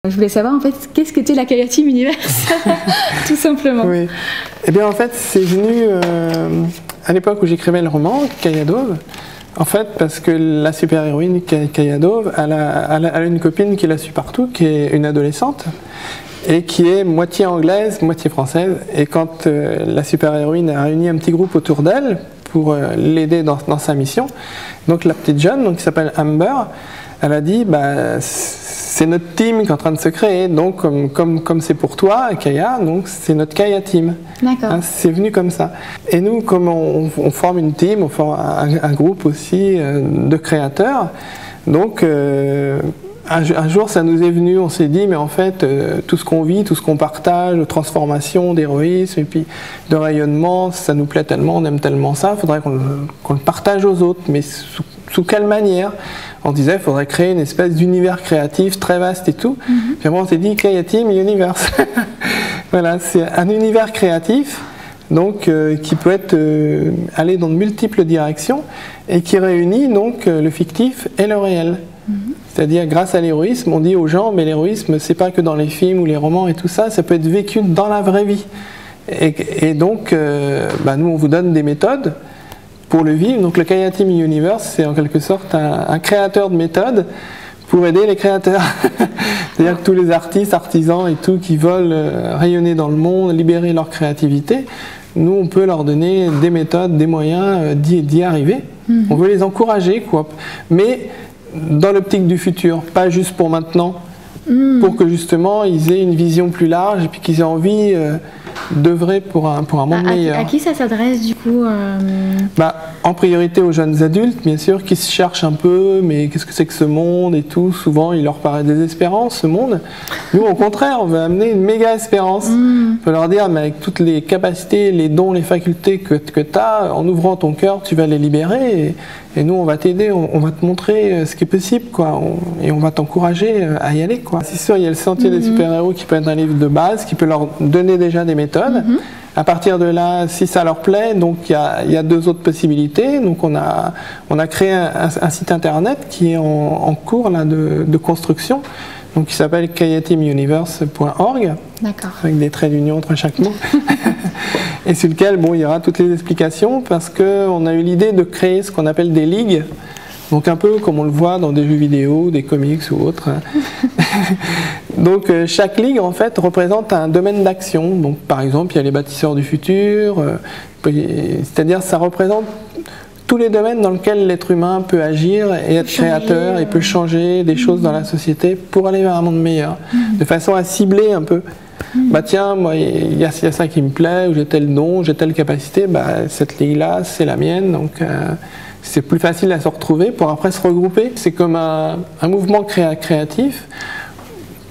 Je voulais savoir en fait qu'est-ce qu'était la Kaya Team Universe, tout simplement. Oui. Eh bien en fait c'est venu à l'époque où j'écrivais le roman, Kaya Dove, en fait parce que la super-héroïne Kaya Dove, elle a une copine qui la suit partout, qui est une adolescente, et qui est moitié anglaise, moitié française. Et quand la super-héroïne a réuni un petit groupe autour d'elle pour l'aider dans sa mission, donc la petite jeune, donc, qui s'appelle Amber, elle a dit bah, c'est notre team qui est en train de se créer, donc comme c'est pour toi, Kaya, donc c'est notre Kaya Team. D'accord. Hein, c'est venu comme ça. Et nous, comme on forme une team, on forme un groupe aussi de créateurs, donc un jour ça nous est venu, on s'est dit mais en fait tout ce qu'on vit, tout ce qu'on partage, de transformation, d'héroïsme et puis de rayonnement, ça nous plaît tellement, on aime tellement ça, il faudrait qu'on le partage aux autres, mais sous quelle manière? On disait qu'il faudrait créer une espèce d'univers créatif très vaste et tout. Puis après on s'est dit Kaya Team Universe. Voilà, c'est un univers créatif donc, qui peut aller dans de multiples directions et qui réunit donc le fictif et le réel. C'est-à-dire grâce à l'héroïsme, on dit aux gens mais l'héroïsme c'est pas que dans les films ou les romans et tout ça, ça peut être vécu dans la vraie vie. Et donc bah, nous on vous donne des méthodes pour le vivre. Donc le Kaya Team Universe, c'est en quelque sorte un créateur de méthodes pour aider les créateurs. C'est-à-dire que tous les artistes, artisans et tout qui veulent rayonner dans le monde, libérer leur créativité, nous on peut leur donner des méthodes, des moyens d'y arriver. On veut les encourager, quoi. Mais dans l'optique du futur, pas juste pour maintenant, pour que justement ils aient une vision plus large et puis qu'ils aient envie d'œuvrer pour un monde meilleur. À qui ça s'adresse du coup Bah, en priorité aux jeunes adultes, bien sûr, qui se cherchent un peu, mais qu'est-ce que c'est que ce monde et tout. Souvent, il leur paraît désespérant, ce monde. Nous, au contraire, on veut amener une méga espérance. On peut leur dire, mais avec toutes les capacités, les dons, les facultés que tu as, en ouvrant ton cœur, tu vas les libérer. Et nous, on va t'aider, on va te montrer ce qui est possible, quoi. Et on va t'encourager à y aller, quoi. C'est sûr, il y a le Sentier des super-héros qui peut être un livre de base, qui peut leur donner déjà des méthodes. À partir de là, si ça leur plaît, donc il y a deux autres possibilités. Donc on a créé un site internet qui est en cours là, de construction, donc qui s'appelle kayateamuniverse.org, avec des traits d'union entre chaque mot. Et sur lequel bon, il y aura toutes les explications, parce qu'on a eu l'idée de créer ce qu'on appelle des ligues. Donc un peu comme on le voit dans des jeux vidéo, des comics ou autres. Donc chaque ligue en fait représente un domaine d'action. Donc par exemple il y a les bâtisseurs du futur, c'est-à-dire ça représente tous les domaines dans lesquels l'être humain peut agir et être créateur et peut changer des choses dans la société pour aller vers un monde meilleur. De façon à cibler un peu. Bah tiens, moi il y a ça qui me plaît, ou j'ai tel don, j'ai telle capacité, bah cette ligue-là c'est la mienne, donc c'est plus facile à se retrouver pour après se regrouper. C'est comme un mouvement créatif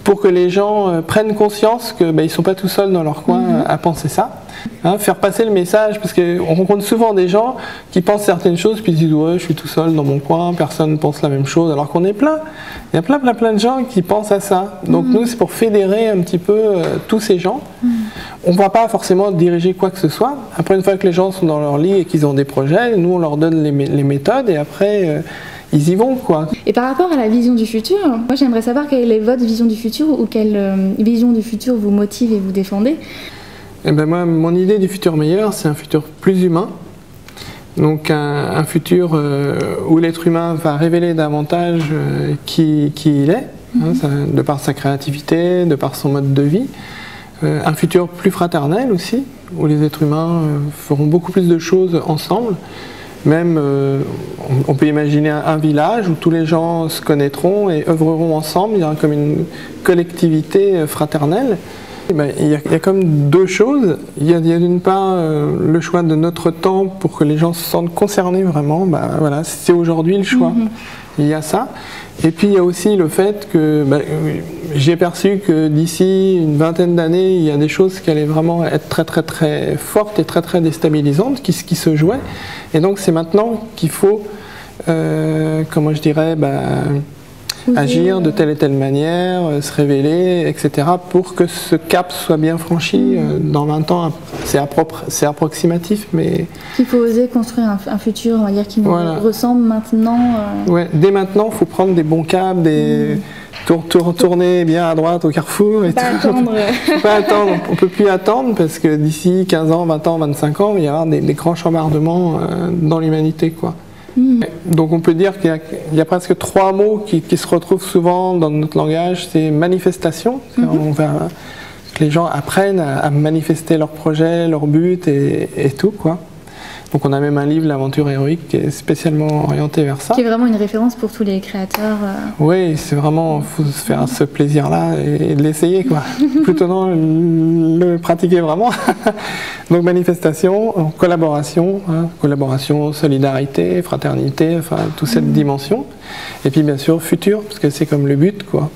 pour que les gens prennent conscience qu'ils ne sont pas tout seuls dans leur coin à penser ça. Hein, faire passer le message, parce qu'on rencontre souvent des gens qui pensent certaines choses puis ils disent ouais, je suis tout seul dans mon coin, personne ne pense la même chose, alors qu'on est plein. Il y a plein de gens qui pensent à ça. Donc nous, c'est pour fédérer un petit peu tous ces gens. On ne va pas forcément diriger quoi que ce soit. Après, une fois que les gens sont dans leur lit et qu'ils ont des projets, nous, on leur donne les méthodes et après, ils y vont, quoi. Et par rapport à la vision du futur, moi, j'aimerais savoir quelle est votre vision du futur ou quelle vision du futur vous motive et vous défendez. Eh ben moi, mon idée du futur meilleur, c'est un futur plus humain. Donc un futur où l'être humain va révéler davantage qui il est, de par sa créativité, de par son mode de vie. Un futur plus fraternel aussi, où les êtres humains feront beaucoup plus de choses ensemble. Même, on peut imaginer un village où tous les gens se connaîtront et œuvreront ensemble. Il y aura comme une collectivité fraternelle. Il y a comme deux choses. Il y a d'une part le choix de notre temps pour que les gens se sentent concernés vraiment. Voilà, c'est aujourd'hui le choix. Il y a ça. Et puis il y a aussi le fait que j'ai perçu que d'ici une vingtaine d'années, il y a des choses qui allaient vraiment être très fortes et très déstabilisantes qui se jouaient. Et donc c'est maintenant qu'il faut, comment je dirais, agir de telle et telle manière, se révéler, etc. pour que ce cap soit bien franchi dans 20 ans. C'est approximatif, mais... Il faut oser construire un futur, on va dire, qui nous ressemble maintenant. Ouais, dès maintenant, il faut prendre des bons caps, tourner bien à droite au carrefour. Et pas attendre. Pas attendre. On ne peut plus attendre parce que d'ici 15 ans, 20 ans, 25 ans, il va y avoir des grands chambardements dans l'humanité, quoi. Donc on peut dire qu'il y a presque 3 mots qui se retrouvent souvent dans notre langage. C'est manifestation. Que les gens apprennent à manifester leurs projets, leurs buts et tout, quoi. Donc on a même un livre, L'aventure héroïque, qui est spécialement orienté vers ça. Qui est vraiment une référence pour tous les créateurs. Oui, c'est vraiment, il faut se faire ce plaisir-là et de l'essayer, quoi. Plutôt non, le pratiquer vraiment. Donc manifestation, collaboration, collaboration, solidarité, fraternité, enfin toute cette dimension. Et puis bien sûr futur, parce que c'est comme le but, quoi.